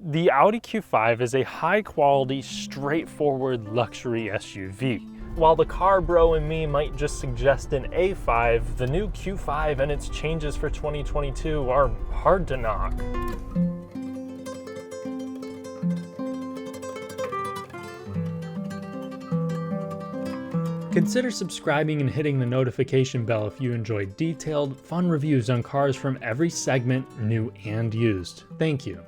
The Audi Q5 is a high-quality, straightforward luxury SUV. While the car bro in me might just suggest an A5, the new Q5 and its changes for 2022 are hard to knock. Consider subscribing and hitting the notification bell if you enjoy detailed, fun reviews on cars from every segment, new and used. Thank you.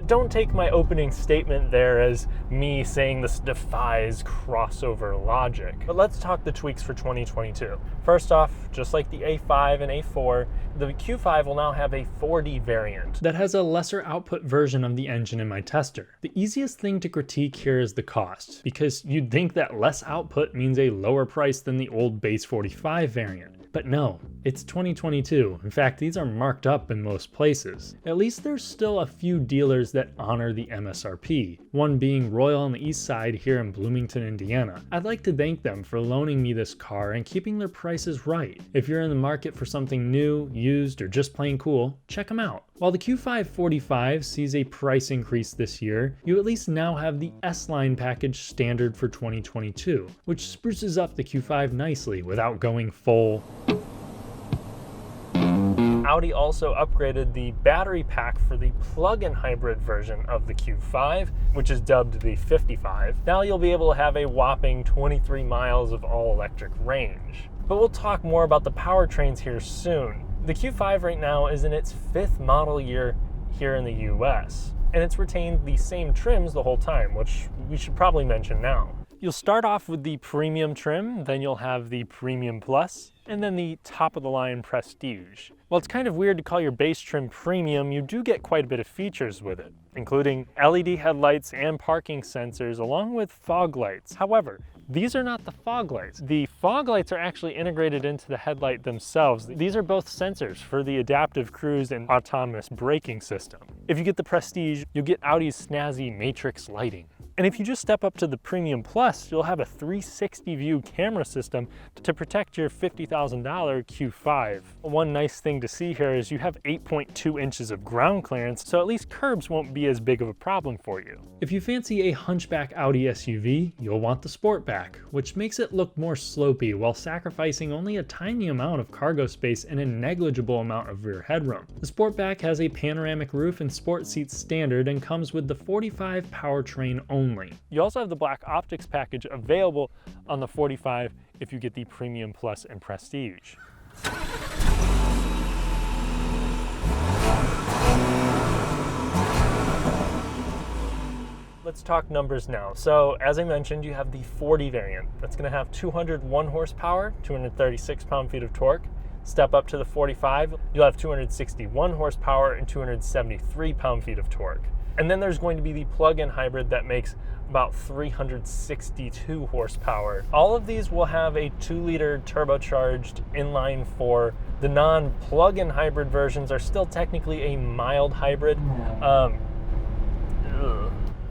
Don't take my opening statement there as me saying this defies crossover logic. But let's talk the tweaks for 2022. First off, just like the A5 and A4, the Q5 will now have a 4D variant that has a lesser output version of the engine in my tester. The easiest thing to critique here is the cost, because you'd think that less output means a lower price than the old base 45 variant. But no, it's 2022. In fact, these are marked up in most places. At least there's still a few dealers that honor the MSRP, one being Royal on the Eastside here in Bloomington, Indiana. I'd like to thank them for loaning me this car and keeping their prices right. If you're in the market for something new, used, or just plain cool, check them out. While the Q5 45 sees a price increase this year, you at least now have the S-Line package standard for 2022, which spruces up the Q5 nicely without going full. Audi also upgraded the battery pack for the plug-in hybrid version of the Q5, which is dubbed the 55. Now you'll be able to have a whopping 23 miles of all-electric range. But we'll talk more about the powertrains here soon. The Q5 right now is in its 5th model year here in the US, and it's retained the same trims the whole time, which we should probably mention now. You'll start off with the premium trim, then you'll have the premium plus, and then the top of the line prestige. While it's kind of weird to call your base trim premium, you do get quite a bit of features with it, including LED headlights and parking sensors along with fog lights. However, these are not the fog lights. The fog lights are actually integrated into the headlight themselves. These are both sensors for the adaptive cruise and autonomous braking system. If you get the Prestige, you'll get Audi's snazzy matrix lighting. And if you just step up to the Premium Plus, you'll have a 360 view camera system to protect your $50,000 Q5. One nice thing to see here is you have 8.2 inches of ground clearance, so at least curbs won't be as big of a problem for you. If you fancy a hunchback Audi SUV, you'll want the Sportback, which makes it look more slopey while sacrificing only a tiny amount of cargo space and a negligible amount of rear headroom. The Sportback has a panoramic roof and sport seats standard and comes with the 45 powertrain only. You also have the black optics package available on the 45 if you get the Premium Plus and Prestige. Let's talk numbers now. So as I mentioned, you have the 40 variant. That's going to have 201 horsepower, 236 pound-feet of torque. Step up to the 45, you'll have 261 horsepower and 273 pound-feet of torque. And then there's going to be the plug-in hybrid that makes about 362 horsepower. All of these will have a 2-liter turbocharged inline 4. The non-plug-in hybrid versions are still technically a mild hybrid.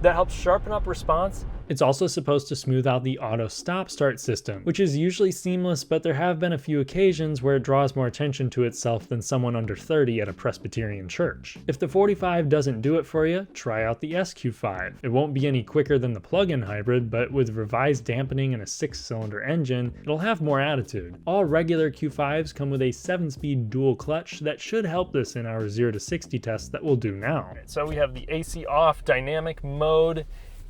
That helps sharpen up response. It's also supposed to smooth out the auto stop-start system, which is usually seamless, but there have been a few occasions where it draws more attention to itself than someone under 30 at a Presbyterian church. If the 45 doesn't do it for you, try out the SQ5. It won't be any quicker than the plug-in hybrid, but with revised dampening and a 6-cylinder engine, it'll have more attitude. All regular Q5s come with a 7-speed dual clutch that should help this in our 0 to 60 test that we'll do now. So we have the AC off, dynamic mode,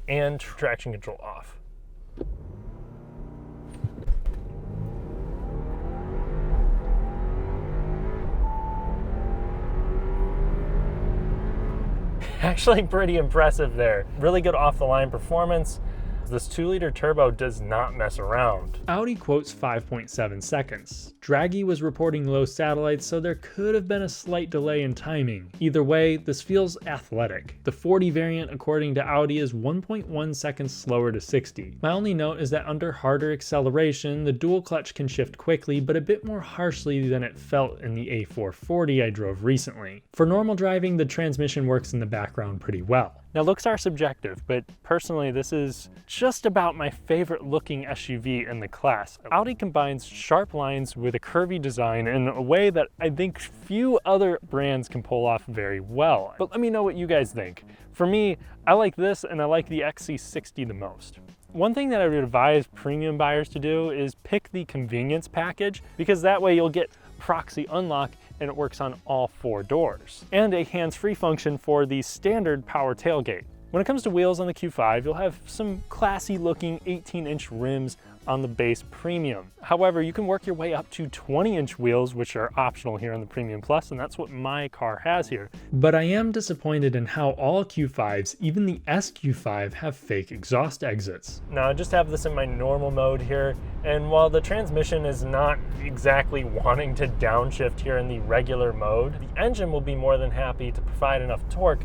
and traction control off. Actually pretty impressive there. Really good off-the-line performance. This 2-liter turbo does not mess around. Audi quotes 5.7 seconds. Draghi was reporting low satellites, so there could have been a slight delay in timing. Either way, this feels athletic. The 40 variant, according to Audi, is 1.1 seconds slower to 60. My only note is that under harder acceleration, the dual clutch can shift quickly, but a bit more harshly than it felt in the A440 I drove recently. For normal driving, the transmission works in the background pretty well. Now, looks are subjective, but personally, this is just about my favorite looking SUV in the class. Audi combines sharp lines with a curvy design in a way that I think few other brands can pull off very well. But let me know what you guys think. For me, I like this and I like the XC60 the most. One thing that I would advise premium buyers to do is pick the convenience package, because that way you'll get proxy unlock and it works on all 4 doors, and a hands-free function for the standard power tailgate. When it comes to wheels on the Q5, you'll have some classy looking 18-inch rims on the base premium. However, you can work your way up to 20-inch wheels, which are optional here on the Premium Plus, and that's what my car has here. But I am disappointed in how all Q5s, even the SQ5, have fake exhaust exits. Now, I just have this in my normal mode here, and while the transmission is not exactly wanting to downshift here in the regular mode, the engine will be more than happy to provide enough torque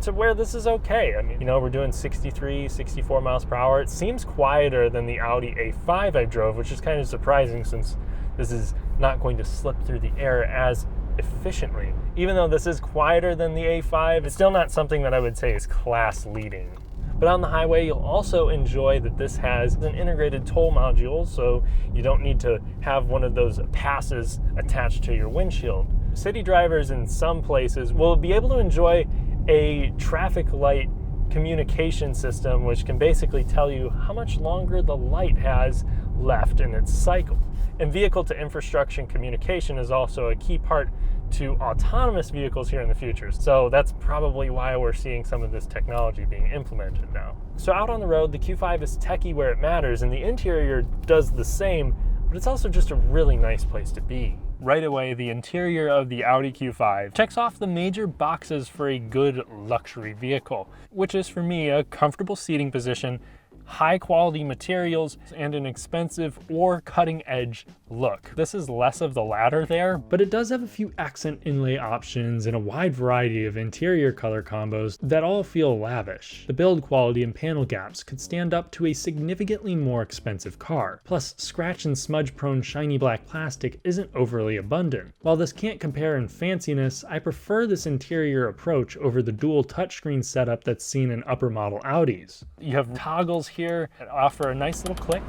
to where this is okay. I mean, you know, we're doing 63, 64 miles per hour. It seems quieter than the Audi A5 I drove, which is kind of surprising since this is not going to slip through the air as efficiently. Even though this is quieter than the A5, it's still not something that I would say is class leading. But on the highway, you'll also enjoy that this has an integrated toll module, so you don't need to have one of those passes attached to your windshield. City drivers in some places will be able to enjoy a traffic light communication system, which can basically tell you how much longer the light has left in its cycle. And vehicle to infrastructure communication is also a key part to autonomous vehicles here in the future. So that's probably why we're seeing some of this technology being implemented now. So out on the road, the Q5 is techie where it matters, and the interior does the same, but it's also just a really nice place to be. Right away, the interior of the Audi Q5 checks off the major boxes for a good luxury vehicle, which is for me a comfortable seating position, high quality materials, and an expensive or cutting edge look. This is less of the latter there, but it does have a few accent inlay options and a wide variety of interior color combos that all feel lavish. The build quality and panel gaps could stand up to a significantly more expensive car. Plus, scratch and smudge prone shiny black plastic isn't overly abundant. While this can't compare in fanciness, I prefer this interior approach over the dual touchscreen setup that's seen in upper model Audis. You have toggles here that offer a nice little click,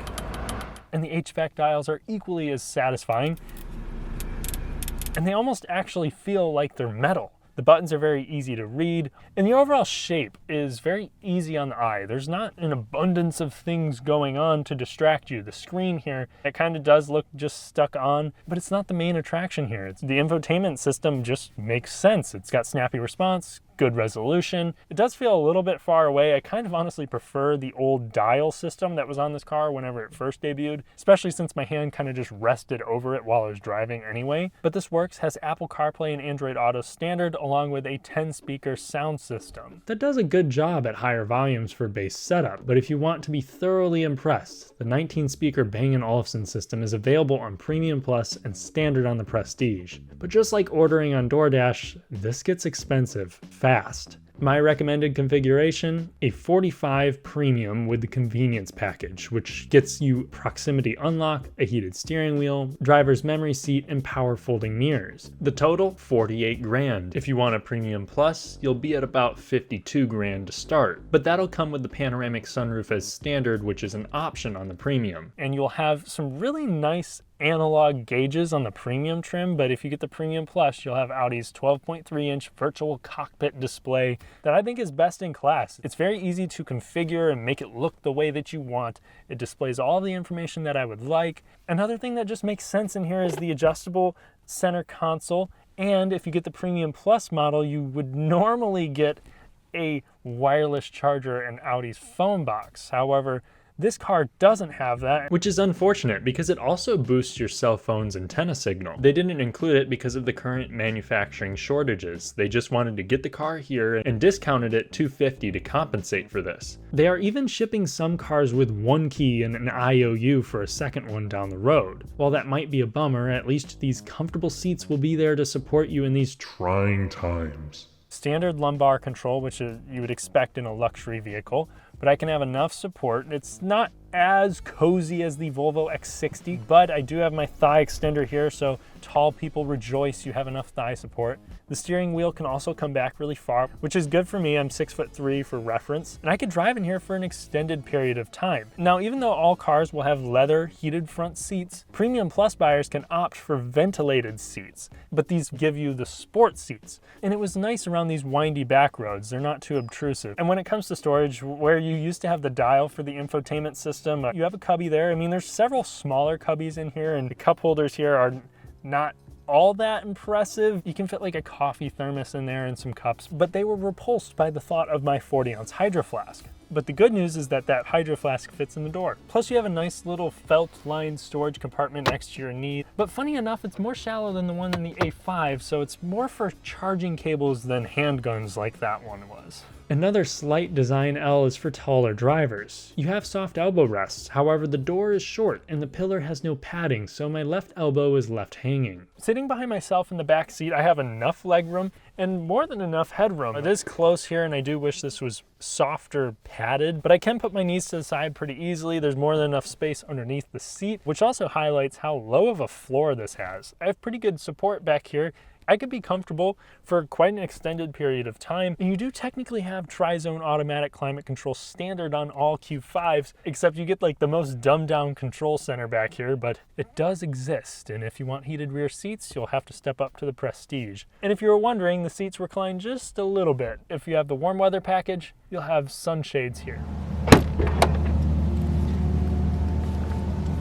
and the HVAC dials are equally as satisfying, and they almost actually feel like they're metal. The buttons are very easy to read, and the overall shape is very easy on the eye. There's not an abundance of things going on to distract you. The screen here, it kind of does look just stuck on, but it's not the main attraction here. The infotainment system just makes sense. It's got snappy response, good resolution. It does feel a little bit far away. I kind of honestly prefer the old dial system that was on this car whenever it first debuted, especially since my hand kind of just rested over it while I was driving anyway. But this works, has Apple CarPlay and Android Auto standard, along with a 10-speaker sound system. That does a good job at higher volumes for base setup, but if you want to be thoroughly impressed, the 19-speaker Bang & Olufsen system is available on Premium Plus and standard on the Prestige. But just like ordering on DoorDash, this gets expensive fast. My recommended configuration, a 45 Premium with the convenience package, which gets you proximity unlock, a heated steering wheel, driver's memory seat, and power folding mirrors. The total, 48 grand. If you want a Premium Plus, you'll be at about 52 grand to start, but that'll come with the panoramic sunroof as standard, which is an option on the Premium. And you'll have some really nice analog gauges on the Premium trim, but if you get the Premium Plus, you'll have Audi's 12.3-inch virtual cockpit display that I think is best in class. It's very easy to configure and make it look the way that you want. It displays all the information that I would like. Another thing that just makes sense in here is the adjustable center console, and if you get the Premium Plus model, you would normally get a wireless charger and Audi's phone box. However, this car doesn't have that, which is unfortunate because it also boosts your cell phone's antenna signal. They didn't include it because of the current manufacturing shortages. They just wanted to get the car here and discounted it $250 to compensate for this. They are even shipping some cars with one key and an IOU for a second one down the road. While that might be a bummer, at least these comfortable seats will be there to support you in these trying times. Standard lumbar control, which you would expect in a luxury vehicle, but I can have enough support. It's not as cozy as the Volvo X60, but I do have my thigh extender here, so tall people rejoice you have enough thigh support. The steering wheel can also come back really far, which is good for me. I'm 6'3" for reference, and I could drive in here for an extended period of time. Now, even though all cars will have leather heated front seats, Premium Plus buyers can opt for ventilated seats, but these give you the sport seats. And it was nice around these windy back roads. They're not too obtrusive. And when it comes to storage, where you used to have the dial for the infotainment system, you have a cubby there. I mean, there's several smaller cubbies in here, and the cup holders here are not all that impressive. You can fit like a coffee thermos in there and some cups, but they were repulsed by the thought of my 40-ounce Hydro Flask. But the good news is that that Hydro Flask fits in the door. Plus you have a nice little felt-lined storage compartment next to your knee. But funny enough, it's more shallow than the one in the A5, so it's more for charging cables than handguns like that one was. Another slight design L is for taller drivers. You have soft elbow rests, however the door is short and the pillar has no padding, so my left elbow is left hanging. Sitting behind myself in the back seat, I have enough legroom and more than enough headroom. It is close here and I do wish this was softer padded, but I can put my knees to the side pretty easily. There's more than enough space underneath the seat, which also highlights how low of a floor this has. I have pretty good support back here. I could be comfortable for quite an extended period of time, and you do technically have tri-zone automatic climate control standard on all Q5s, except you get like the most dumbed down control center back here, but it does exist, and if you want heated rear seats, you'll have to step up to the Prestige. And if you were wondering, the seats recline just a little bit. If you have the warm weather package, you'll have sunshades here.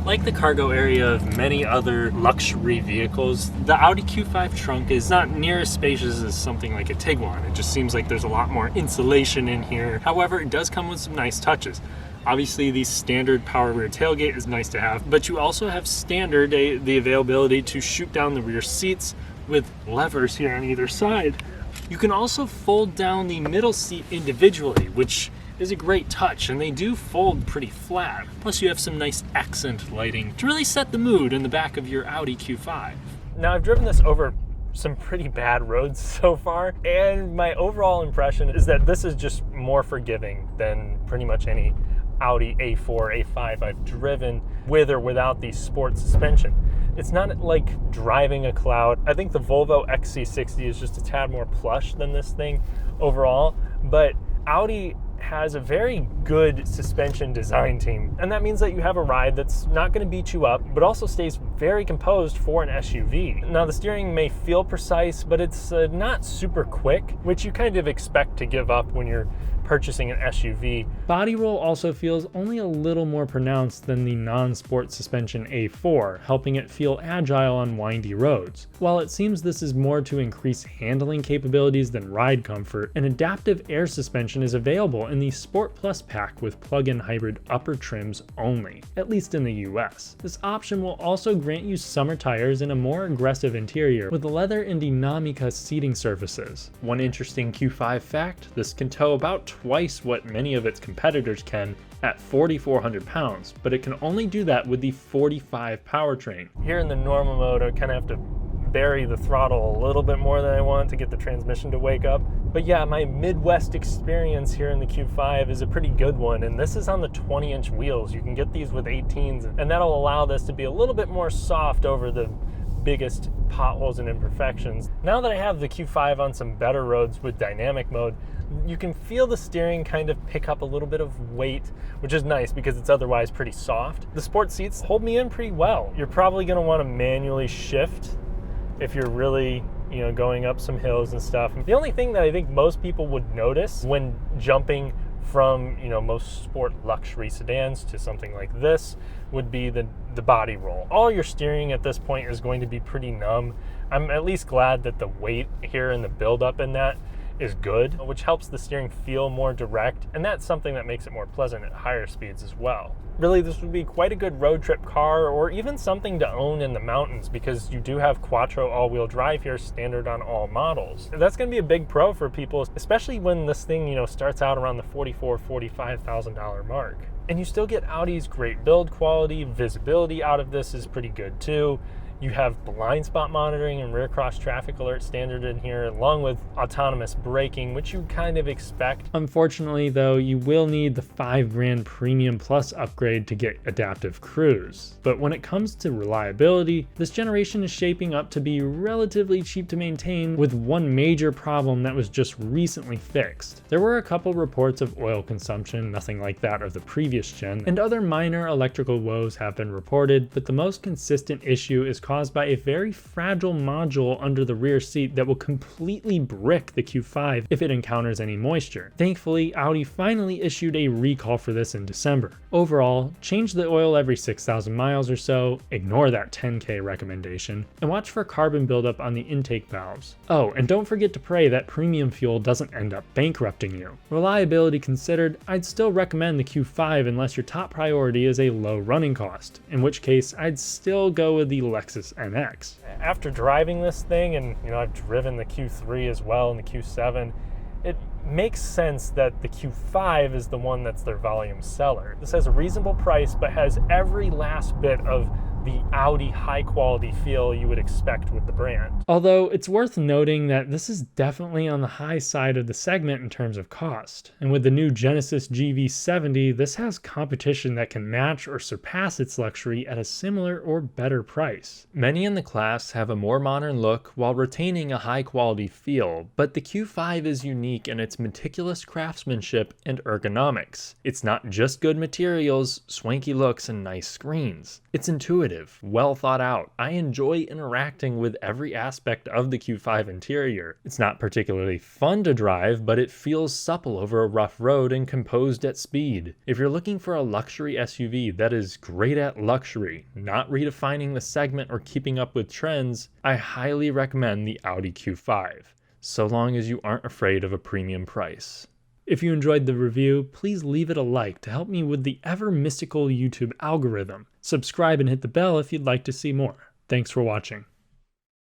Like the cargo area of many other luxury vehicles, the Audi Q5 trunk is not near as spacious as something like a Tiguan. It just seems like there's a lot more insulation in here. However, it does come with some nice touches. Obviously, the standard power rear tailgate is nice to have, but you also have standard the availability to shoot down the rear seats with levers here on either side. You can also fold down the middle seat individually, which is a great touch, and they do fold pretty flat. Plus you have some nice accent lighting to really set the mood in the back of your Audi Q5. Now I've driven this over some pretty bad roads so far, and my overall impression is that this is just more forgiving than pretty much any Audi A4, A5 I've driven with or without the sport suspension. It's not like driving a cloud. I think the Volvo XC60 is just a tad more plush than this thing overall, but Audi has a very good suspension design team, and that means that you have a ride that's not going to beat you up, but also stays very composed for an SUV. Now the steering may feel precise, but it's not super quick, which you kind of expect to give up when you're purchasing an SUV. Body roll also feels only a little more pronounced than the non-sport suspension A4, helping it feel agile on windy roads. While it seems this is more to increase handling capabilities than ride comfort, an adaptive air suspension is available in the Sport Plus pack with plug-in hybrid upper trims only, at least in the US. This option will also grant you summer tires and a more aggressive interior with leather and Dinamica seating surfaces. One interesting Q5 fact, this can tow about twice what many of its competitors can at 4,400 pounds, but it can only do that with the 45 powertrain. Here in the normal mode, I kind of have to bury the throttle a little bit more than I want to get the transmission to wake up. But yeah, my Midwest experience here in the Q5 is a pretty good one, and this is on the 20-inch wheels. You can get these with 18s, and that'll allow this to be a little bit more soft over the biggest potholes and imperfections. Now that I have the Q5 on some better roads with dynamic mode, you can feel the steering kind of pick up a little bit of weight, which is nice because it's otherwise pretty soft. The sport seats hold me in pretty well. You're probably going to want to manually shift if you're really, going up some hills and stuff. The only thing that I think most people would notice when jumping from, most sport luxury sedans to something like this would be the body roll. All your steering at this point is going to be pretty numb. I'm at least glad that the weight here and the buildup in that is good, which helps the steering feel more direct, and that's something that makes it more pleasant at higher speeds as well. Really, this would be quite a good road trip car, or even something to own in the mountains, because you do have Quattro all-wheel drive here standard on all models. That's going to be a big pro for people, especially when this thing, starts out around the $44,000, $45,000 mark. And you still get Audi's great build quality. Visibility out of this is pretty good too. You have blind spot monitoring and rear cross traffic alert standard in here, along with autonomous braking, which you kind of expect. Unfortunately though, you will need the $5,000 Premium Plus upgrade to get adaptive cruise. But when it comes to reliability, this generation is shaping up to be relatively cheap to maintain, with one major problem that was just recently fixed. There were a couple reports of oil consumption, nothing like that of the previous gen, and other minor electrical woes have been reported, but the most consistent issue is caused by a very fragile module under the rear seat that will completely brick the Q5 if it encounters any moisture. Thankfully, Audi finally issued a recall for this in December. Overall, change the oil every 6,000 miles or so, ignore that 10K recommendation, and watch for carbon buildup on the intake valves. Oh, and don't forget to pray that premium fuel doesn't end up bankrupting you. Reliability considered, I'd still recommend the Q5 unless your top priority is a low running cost, in which case I'd still go with the Lexus NX. After driving this thing, and I've driven the Q3 as well and the Q7, it makes sense that the Q5 is the one that's their volume seller. This has a reasonable price, but has every last bit of the Audi high quality feel you would expect with the brand. Although it's worth noting that this is definitely on the high side of the segment in terms of cost. And with the new Genesis GV70, this has competition that can match or surpass its luxury at a similar or better price. Many in the class have a more modern look while retaining a high quality feel, but the Q5 is unique in its meticulous craftsmanship and ergonomics. It's not just good materials, swanky looks, and nice screens. It's intuitive, well thought out. I enjoy interacting with every aspect of the Q5 interior. It's not particularly fun to drive, but it feels supple over a rough road and composed at speed. If you're looking for a luxury SUV that is great at luxury, not redefining the segment or keeping up with trends, I highly recommend the Audi Q5, so long as you aren't afraid of a premium price. If you enjoyed the review, please leave it a like to help me with the ever mystical YouTube algorithm. Subscribe and hit the bell if you'd like to see more. Thanks for watching.